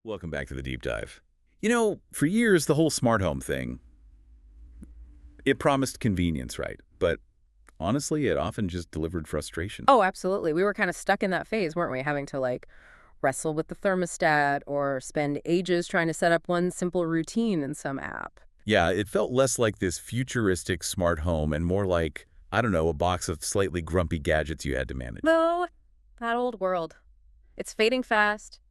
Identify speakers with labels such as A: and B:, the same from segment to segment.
A: Welcome back to the deep dive. You know, for years, the whole smart home thing, it promised convenience, right? But honestly, it often just delivered frustration.
B: Oh, absolutely. We were kind of stuck in that phase, weren't we? Having to wrestle with the thermostat or spend ages trying to set up one simple routine in some app.
A: Yeah, it felt less like this futuristic smart home and more like, I don't know, a box of slightly grumpy gadgets you had to manage.
B: Though, that old world, it's fading fast.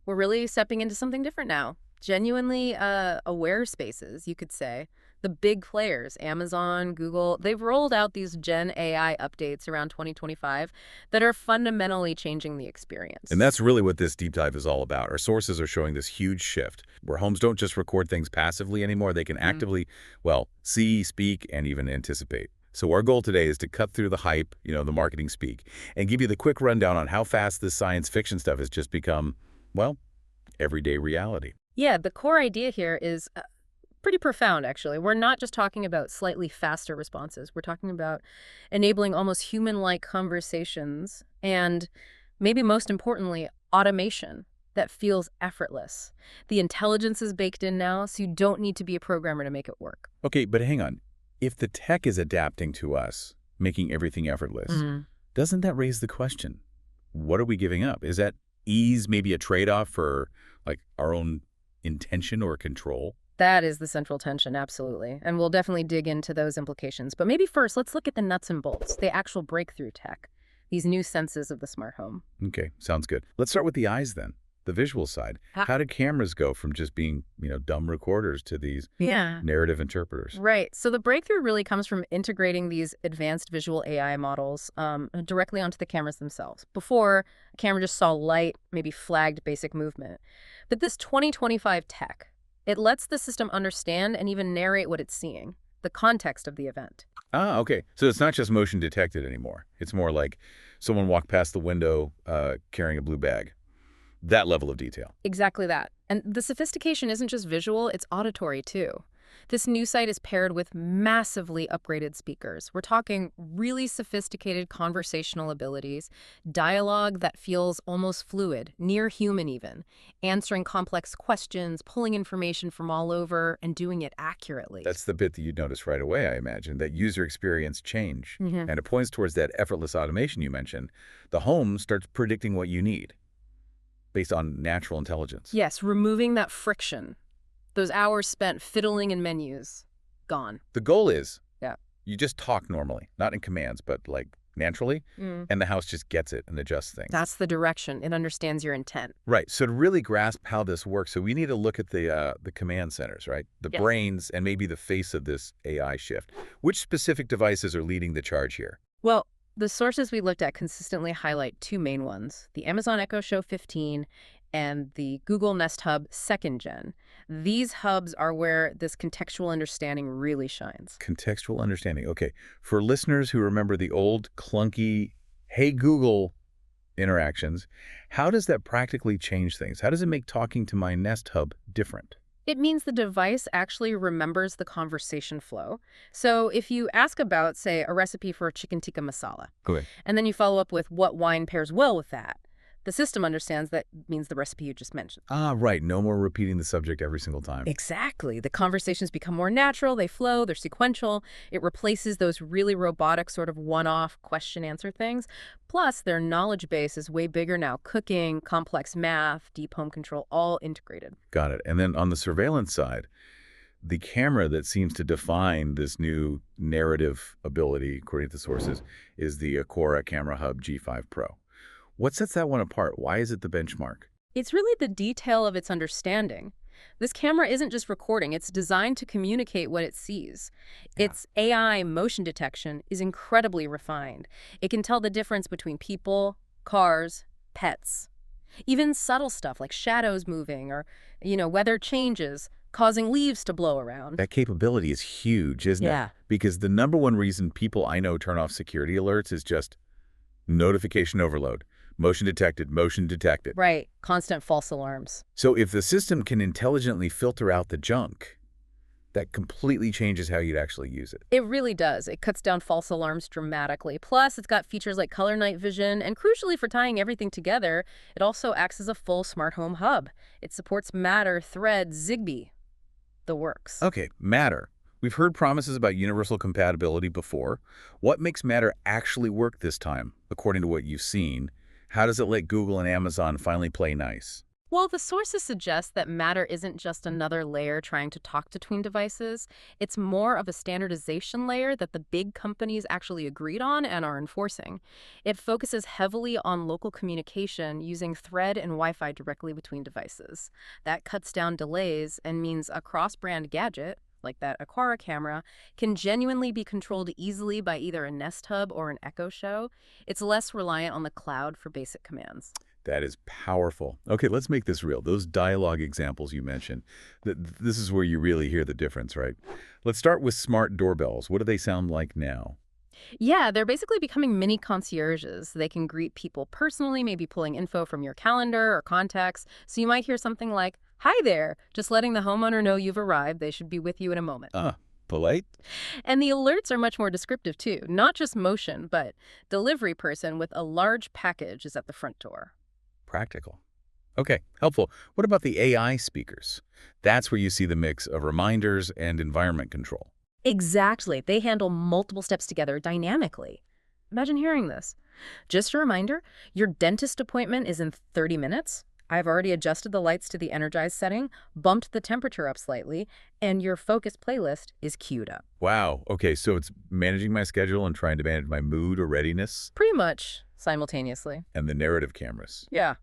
B: We're really stepping into something different now. Genuinely aware spaces, you could say. The big players, Amazon, Google, they've rolled out these Gen AI updates around 2025 that are fundamentally changing the
A: And
B: experience.
A: that's really what this deep dive is all about. Our sources are showing this huge shift where homes don't just record things passively anymore. They can actively, well, see, speak, and even anticipate. So our goal today is to cut through the hype, the marketing speak, and give you the quick rundown on how fast this science fiction stuff has just become, well, everyday reality.
B: Yeah, the core idea here is pretty profound, actually. We're not just talking about slightly faster responses. We're talking about enabling almost human-like conversations and, maybe most importantly, automation that feels effortless. The intelligence is baked in now, so you don't need to be a programmer to make it work.
A: Okay, but hang on. If the tech is adapting to us, making everything effortless, doesn't that raise the question? What are we giving up? Is that ease maybe a trade-off for, like, our own intention or control?
B: That is the central tension, absolutely. And we'll definitely dig into those implications. But maybe first, let's look at the nuts and bolts, the actual breakthrough tech, these new senses of the smart home.
A: Okay, sounds good. Let's start with the eyes then, the visual side. How did cameras go from just being, dumb recorders to these
B: Yeah.
A: narrative interpreters?
B: Right. So the breakthrough really comes from integrating these advanced visual AI models directly onto the cameras themselves. Before, a camera just saw light, maybe flagged basic movement. But this 2025 tech, it lets the system understand and even narrate what it's seeing, the context of the event.
A: Ah, okay. So it's not just motion detected anymore. It's more like someone walked past the window carrying a blue bag. That level of detail.
B: Exactly that. And the sophistication isn't just visual, it's auditory too. This new site is paired with massively upgraded speakers. We're talking really sophisticated conversational abilities, dialogue that feels almost fluid, near human even, answering complex questions, pulling information from all over, and doing it accurately.
A: That's the bit that you'd notice right away, I imagine, that user experience change.
B: Mhm.
A: And it points towards that effortless automation you mentioned. The home starts predicting what you need based on natural intelligence.
B: Yes, removing that friction. Those hours spent fiddling in menus, gone.
A: The goal is
B: Yeah.
A: you just talk normally, not in commands, but like naturally, and the house just gets it and adjusts things.
B: That's the direction. It understands your intent.
A: Right. So to really grasp how this works, so we need to look at the command centers, right? The
B: Yes.
A: brains and maybe the face of this AI shift. Which specific devices are leading the charge here?
B: Well, the sources we looked at consistently highlight two main ones, the Amazon Echo Show 15 and the Google Nest Hub 2nd Gen. These hubs are where this contextual understanding really shines.
A: Contextual understanding. Okay. For listeners who remember the old clunky, hey Google interactions, how does that practically change things? How does it make talking to my Nest Hub different?
B: It means the device actually remembers the conversation flow. So if you ask about, say, a recipe for chicken tikka masala,
A: Okay.
B: and then you follow up with what wine pairs well with that, the system understands that means the recipe you just mentioned.
A: Ah, right. No more repeating the subject every single time.
B: Exactly. The conversations become more natural, they flow, they're sequential. It replaces those really robotic sort of one-off question-answer things. Plus, their knowledge base is way bigger now. Cooking, complex math, deep home control, all integrated.
A: Got it. And then on the surveillance side, the camera that seems to define this new narrative ability, according to the sources, is the Acora Camera Hub G5 Pro. What sets that one apart? Why is it the benchmark?
B: It's really the detail of its understanding. This camera isn't just recording, it's designed to communicate what it sees.
A: Yeah.
B: Its AI motion detection is incredibly refined. It can tell the difference between people, cars, pets. Even subtle stuff like shadows moving or, weather changes, causing leaves to blow around.
A: That capability is huge, isn't
B: Yeah.
A: it? Because the number one reason people I know turn off security alerts is just notification overload. Motion detected, motion detected.
B: Right. Constant false alarms.
A: So if the system can intelligently filter out the junk, That completely changes how you'd actually use it.
B: It really does. It cuts down false alarms dramatically. Plus, it's got features like color night vision, and crucially for tying everything together, it also acts as a full smart home hub. It supports Matter, Thread, Zigbee, the works.
A: Okay, Matter. We've heard promises about universal compatibility before. What makes Matter actually work this time, according to what you've seen? How does it let Google and Amazon finally play nice?
B: Well, the sources suggest that Matter isn't just another layer trying to talk between devices. It's more of a standardization layer that the big companies actually agreed on and are enforcing. It focuses heavily on local communication using Thread and Wi-Fi directly between devices. That cuts down delays and means a cross-brand gadget, like that Aquara camera, can genuinely be controlled easily by either a Nest Hub or an Echo Show. It's less reliant on the cloud for basic commands.
A: That is powerful. Okay, let's make this real. Those dialogue examples you mentioned, this is where you really hear the difference, right? Let's start with smart doorbells. What do they sound like now?
B: Yeah, they're basically becoming mini concierges. They can greet people personally, maybe pulling info from your calendar or contacts. So you might hear something like, "Hi there," just letting the homeowner know you've arrived. They should be with you in a moment.
A: Ah, polite?
B: And the alerts are much more descriptive too, not just motion, but delivery person with a large package is at the front door.
A: Practical. Okay, helpful. What about the AI speakers? That's where you see the mix of reminders and environment control.
B: Exactly. They handle multiple steps together dynamically. Imagine hearing this. Just a reminder, your dentist appointment is in 30 minutes. I've already adjusted the lights to the energized setting, bumped the temperature up slightly, and your focus playlist is queued up.
A: Wow. Okay, so it's managing my schedule and trying to manage my mood or readiness
B: Pretty much simultaneously.
A: and the narrative cameras,
B: Yeah.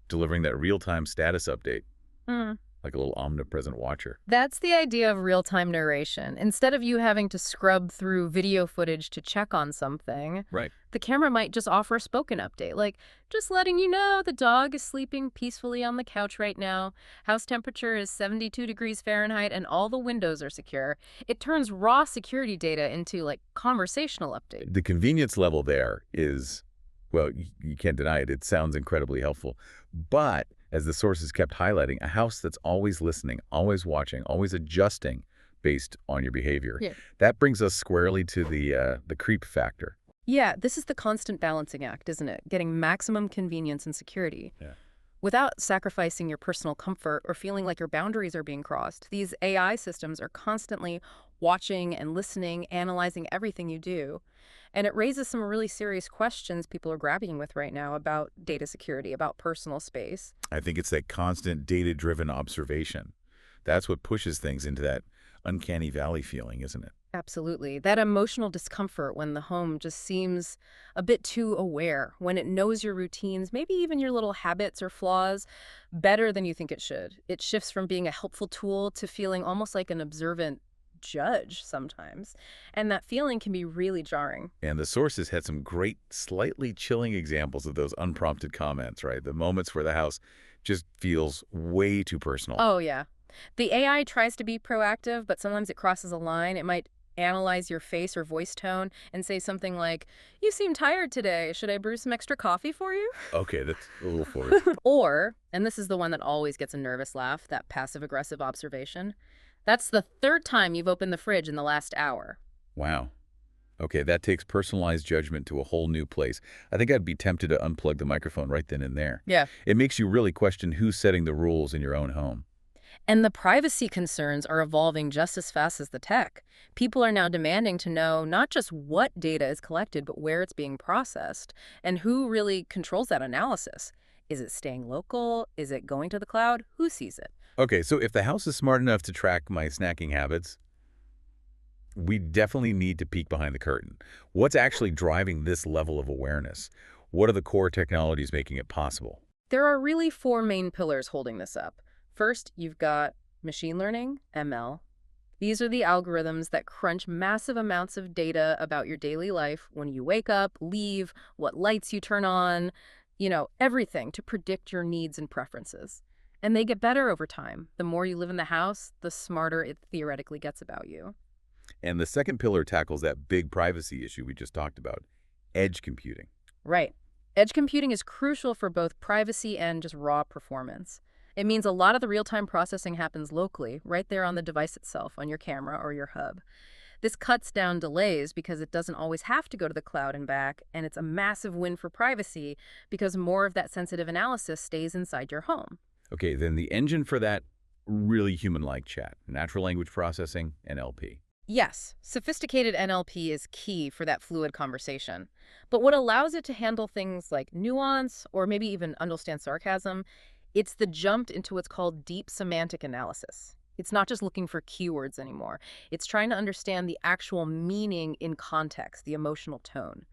A: delivering that real-time status update
B: Hmm.
A: like a little omnipresent watcher.
B: That's the idea of real-time narration. Instead of you having to scrub through video footage to check on something,
A: Right.
B: the camera might just offer a spoken update, like just letting you know the dog is sleeping peacefully on the couch right now, house temperature is 72 degrees Fahrenheit, and all the windows are secure. It turns raw security data into, like, conversational update.
A: The convenience level there is, well, you can't deny it. It sounds incredibly helpful. But as the sources kept highlighting, a house that's always listening, always watching, always adjusting based on your behavior.
B: Yeah.
A: That brings us squarely to the creep factor.
B: Yeah, this is the constant balancing act, isn't it? Getting maximum convenience and security,
A: Yeah.
B: without sacrificing your personal comfort or feeling like your boundaries are being crossed. These AI systems are constantly watching and listening, analyzing everything you do. And it raises some really serious questions people are grappling with right now about data security, about personal space.
A: I think it's that constant data-driven observation. That's what pushes things into that uncanny valley feeling, isn't it?
B: Absolutely. That emotional discomfort when the home just seems a bit too aware, when it knows your routines, maybe even your little habits or flaws, better than you think it should. It shifts from being a helpful tool to feeling almost like an observant judge sometimes. And that feeling can be really jarring.
A: And the sources had some great, slightly chilling examples of those unprompted comments, right? The moments where the house just feels way too personal.
B: Oh, yeah. The AI tries to be proactive, but sometimes it crosses a line. It might analyze your face or voice tone and say something like, "You seem tired today. Should I brew some extra coffee for you?"
A: Okay, that's a little forward.
B: Or, and this is the one that always gets a nervous laugh, that passive-aggressive observation, "That's the third time you've opened the fridge in the last hour."
A: Wow. Okay, that takes personalized judgment to a whole new place. I think I'd be tempted to unplug the microphone right then and there.
B: Yeah.
A: It makes you really question who's setting the rules in your own home.
B: And the privacy concerns are evolving just as fast as the tech. People are now demanding to know not just what data is collected, but where it's being processed and who really controls that analysis. Is it staying local? Is it going to the cloud? Who sees it?
A: Okay, so if the house is smart enough to track my snacking habits, we definitely need to peek behind the curtain. What's actually driving this level of awareness? What are the core technologies making it possible?
B: There are really four main pillars holding this up. First, you've got machine learning, ML. These are the algorithms that crunch massive amounts of data about your daily life, when you wake up, leave, what lights you turn on, everything to predict your needs and preferences. And they get better over time. The more you live in the house, the smarter it theoretically gets about you.
A: And the second pillar tackles that big privacy issue we just talked about, edge computing.
B: Right. Edge computing is crucial for both privacy and just raw performance. It means a lot of the real-time processing happens locally, right there on the device itself, on your camera or your hub. This cuts down delays because it doesn't always have to go to the cloud and back, and it's a massive win for privacy because more of that sensitive analysis stays inside your home.
A: Okay, then the engine for that really human-like chat, natural language processing, NLP.
B: Yes, sophisticated NLP is key for that fluid conversation. But what allows it to handle things like nuance or maybe even understand sarcasm, it's the jump into what's called deep semantic analysis. It's not just looking for keywords anymore. It's trying to understand the actual meaning in context, the emotional tone.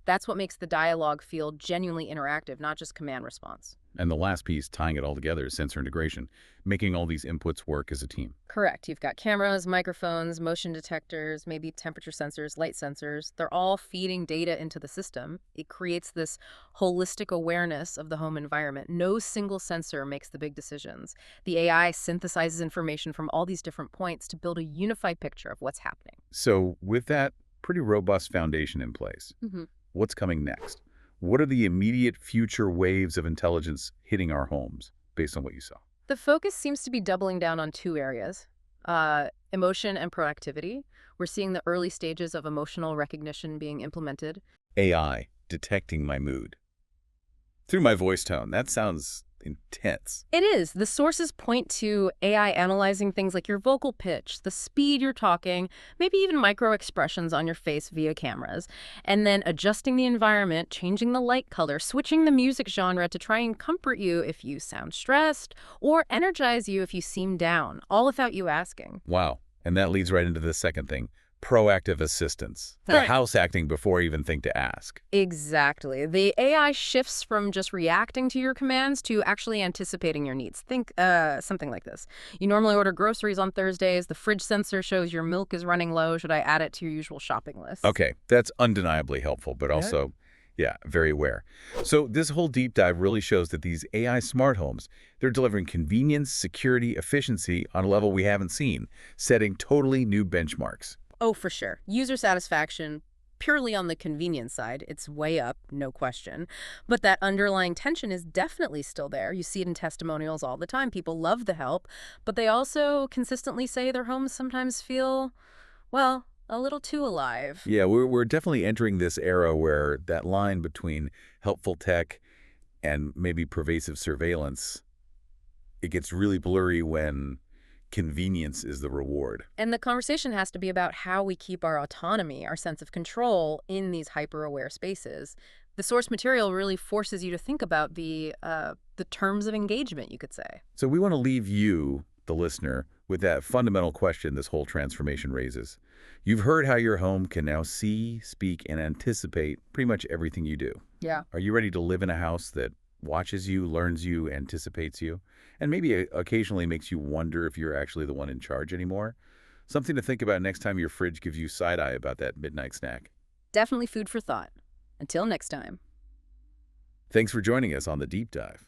B: That's what makes the dialogue feel genuinely interactive, not just command response.
A: And the last piece, tying it all together, is sensor integration, making all these inputs work as a team.
B: Correct. You've got cameras, microphones, motion detectors, maybe temperature sensors, light sensors. They're all feeding data into the system. It creates this holistic awareness of the home environment. No single sensor makes the big decisions. The AI synthesizes information from all these different points to build a unified picture of what's happening.
A: So with that pretty robust foundation in place, what's coming next? What are the immediate future waves of intelligence hitting our homes, based on what you saw?
B: The focus seems to be doubling down on two areas, emotion and proactivity. We're seeing the early stages of emotional recognition being implemented.
A: AI detecting my mood. Through my voice tone, that sounds intense.
B: It is. The sources point to AI analyzing things like your vocal pitch, the speed you're talking, maybe even micro expressions on your face via cameras, and then adjusting the environment, changing the light color, switching the music genre to try and comfort you if you sound stressed or energize you if you seem down, all without you asking.
A: Wow. And that leads right into the second thing, proactive assistance. The
B: Right.
A: house acting before I even think to ask.
B: Exactly. The AI shifts from just reacting to your commands to actually anticipating your needs. Think something like this. You normally order groceries on Thursdays. The fridge sensor shows your milk is running low. Should I add it to your usual shopping list?
A: Okay, that's undeniably helpful, but also, yeah, very aware. So this whole deep dive really shows that these AI smart homes, they're delivering convenience, security, efficiency on a level we haven't seen, setting totally new benchmarks.
B: Oh, for sure. User satisfaction, purely on the convenience side, it's way up, no question. But that underlying tension is definitely still there. You see it in testimonials all the time. People love the help, but they also consistently say their homes sometimes feel, well, a little too alive.
A: Yeah, we're definitely entering this era where that line between helpful tech and maybe pervasive surveillance, it gets really blurry when convenience is the reward.
B: And the conversation has to be about how we keep our autonomy, our sense of control in these hyper-aware spaces. The source material really forces you to think about the terms of engagement, you could say.
A: So we want to leave you, the listener, with that fundamental question this whole transformation raises. You've heard how your home can now see, speak, and anticipate pretty much everything you do.
B: Yeah.
A: Are you ready to live in a house that watches you, learns you, anticipates you, and maybe occasionally makes you wonder if you're actually the one in charge anymore? Something to think about next time your fridge gives you side-eye about that midnight snack.
B: Definitely food for thought. Until next time.
A: Thanks for joining us on The Deep Dive.